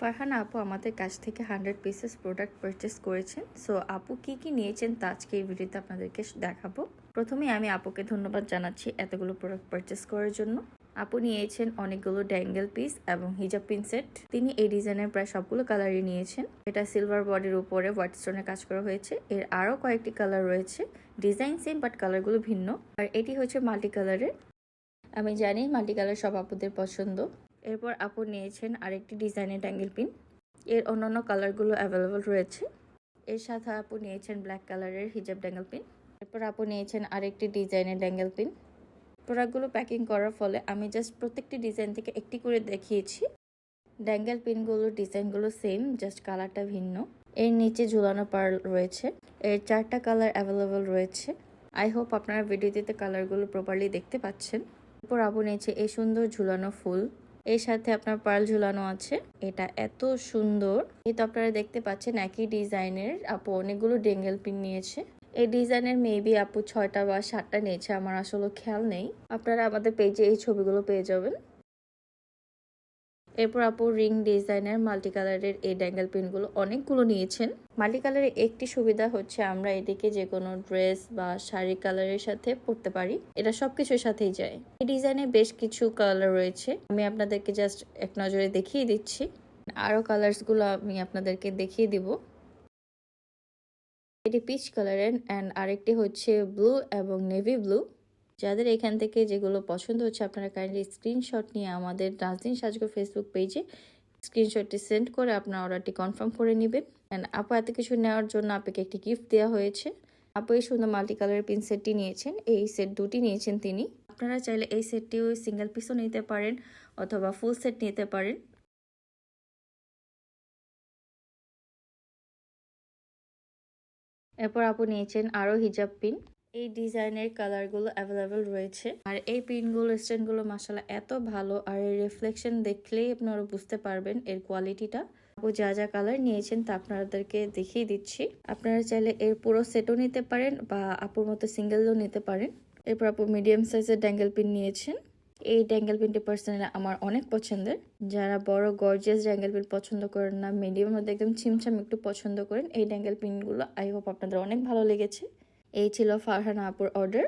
ফারহানা আপু আমাদের কাছ থেকে 100 পিসেস প্রোডাক্ট পারচেস করেছেন। সো আপু কি কি নিয়েছেন তা আজকে এই ভিডিওতে আপনাদেরকে দেখাবো। প্রথমে আমি আপুকে ধন্যবাদ জানাচ্ছি এতগুলো প্রোডাক্ট পারচেস করার জন্য। আপু নিয়েছেন অনেকগুলো ড্যাঙ্গেল পিস এবং হিজাব পিন সেট। তিনি এই ডিজাইনের প্রায় সবগুলো কালারই নিয়েছেন। এটা সিলভার বডির উপরে হোয়াইট স্টোনে কাজ করা হয়েছে। এর আরও কয়েকটি কালার রয়েছে, ডিজাইন সেম বাট কালারগুলো ভিন্ন। আর এটি হচ্ছে মাল্টি কালারের। আমি জানি মাল্টি কালার সব আপুদের পছন্দ। এরপর আপু নিয়েছেন আরেকটি ডিজাইনের ড্যাঙ্গেল পিন। এর অন্যান্য কালারগুলো অ্যাভেলেবল রয়েছে। এর সাথে আপু নিয়েছেন ব্ল্যাক কালারের হিজাব ড্যাঙ্গেল পিন। এরপর আপু নিয়েছেন আরেকটি ডিজাইনের ড্যাঙ্গেল পিন। প্রোডাক্টগুলো প্যাকিং করার ফলে আমি জাস্ট প্রত্যেকটি ডিজাইন থেকে একটি করে দেখিয়েছি। ড্যাঙ্গেল পিনগুলোর ডিজাইনগুলো সেম, জাস্ট কালারটা ভিন্ন। এর নিচে ঝুলানো পার্ল রয়েছে। এর 4টা কালার অ্যাভেলেবল রয়েছে। আই হোপ আপনারা ভিডিওটিতে কালারগুলো প্রপারলি দেখতে পাচ্ছেন। এরপর আপু নিয়েছে এই সুন্দর ঝুলানো ফুল। এর সাথে আপনার পার্ল ঝুলানো আছে। এটা এত সুন্দর। এই তো আপনারা দেখতে পাচ্ছেন একই ডিজাইনের আপু অনেকগুলো ড্যাঙ্গেল পিন নিয়েছে। এই ডিজাইনের মেবি আপু 6টা বা 7টা নিয়েছে, আমার আসলে খেয়াল নেই। আপনারা আমাদের পেজে এই ছবিগুলো পেয়ে যাবেন। এরপর আপু রিং ডিজাইনের মাল্টি কালারের এই ড্যাঙ্গেল পিনগুলো অনেকগুলো নিয়েছেন। মাল্টি কালারের একটি সুবিধা হচ্ছে আমরা এদিকে যে কোনো ড্রেস বা শাড়ি কালারের সাথে পরতে পারি। এটা সবকিছুর সাথেই যায়। এই ডিজাইনে বেশ কিছু কালার রয়েছে, আমি আপনাদেরকে জাস্ট এক নজরে দেখিয়ে দিচ্ছি। আরো কালার্সগুলো আমি আপনাদেরকে দেখিয়ে দিব। এটি পিচ কালারের অ্যান্ড আরেকটি হচ্ছে ব্লু এবং নেভি ব্লু। যাদের এখান থেকে যেগুলো পছন্দ হচ্ছে আপনারা কাইন্ডলি স্ক্রিনশট নিয়ে আমাদের নাজনীন সাজগো ফেসবুক পেজে স্ক্রিনশটটি সেন্ড করে আপনার অর্ডারটি কনফার্ম করে নেবেন। অ্যান্ড আপু এত কিছু নেওয়ার জন্য আপনাকে একটি গিফট দেওয়া হয়েছে। আপু এই সুন্দর মাল্টি কালারের পিন সেটটি নিয়েছেন। এই সেট দুটি নিয়েছেন তিনি। আপনারা চাইলে এই সেটটিও সিঙ্গেল পিসও নিতে পারেন অথবা ফুল সেট নিতে পারেন। এরপর আপু নিয়েছেন আরও হিজাব পিন। এই ডিজাইনের কালারগুলো অ্যাভেলেবেল রয়েছে। আর এই পিনগুলো স্ট্যান্ডগুলো মাশাআল্লাহ এত ভালো, আর এর রিফ্লেকশন দেখলেই আপনারা বুঝতে পারবেন এর কোয়ালিটিটা। আপু যা যা কালার নিয়েছেন তা আপনাদেরকে দেখিয়ে দিচ্ছি। আপনারা চাইলে এর পুরো সেটও নিতে পারেন বা আপুর মতো সিঙ্গেলও নিতে পারেন। এরপর আপু মিডিয়াম সাইজের ড্যাঙ্গেল পিন নিয়েছেন। এই ড্যাঙ্গেল পিনটি পার্সোনালি আমার অনেক পছন্দের। যারা বড় গর্জিয়াস ড্যাঙ্গেল পিন পছন্দ করেন না, মিডিয়াম মধ্যে একদম ছিমছাম একটু পছন্দ করেন, এই ড্যাঙ্গেল পিনগুলো আই হোপ আপনাদের অনেক ভালো লেগেছে। এই ছিল ফারহানা আপুর অর্ডার।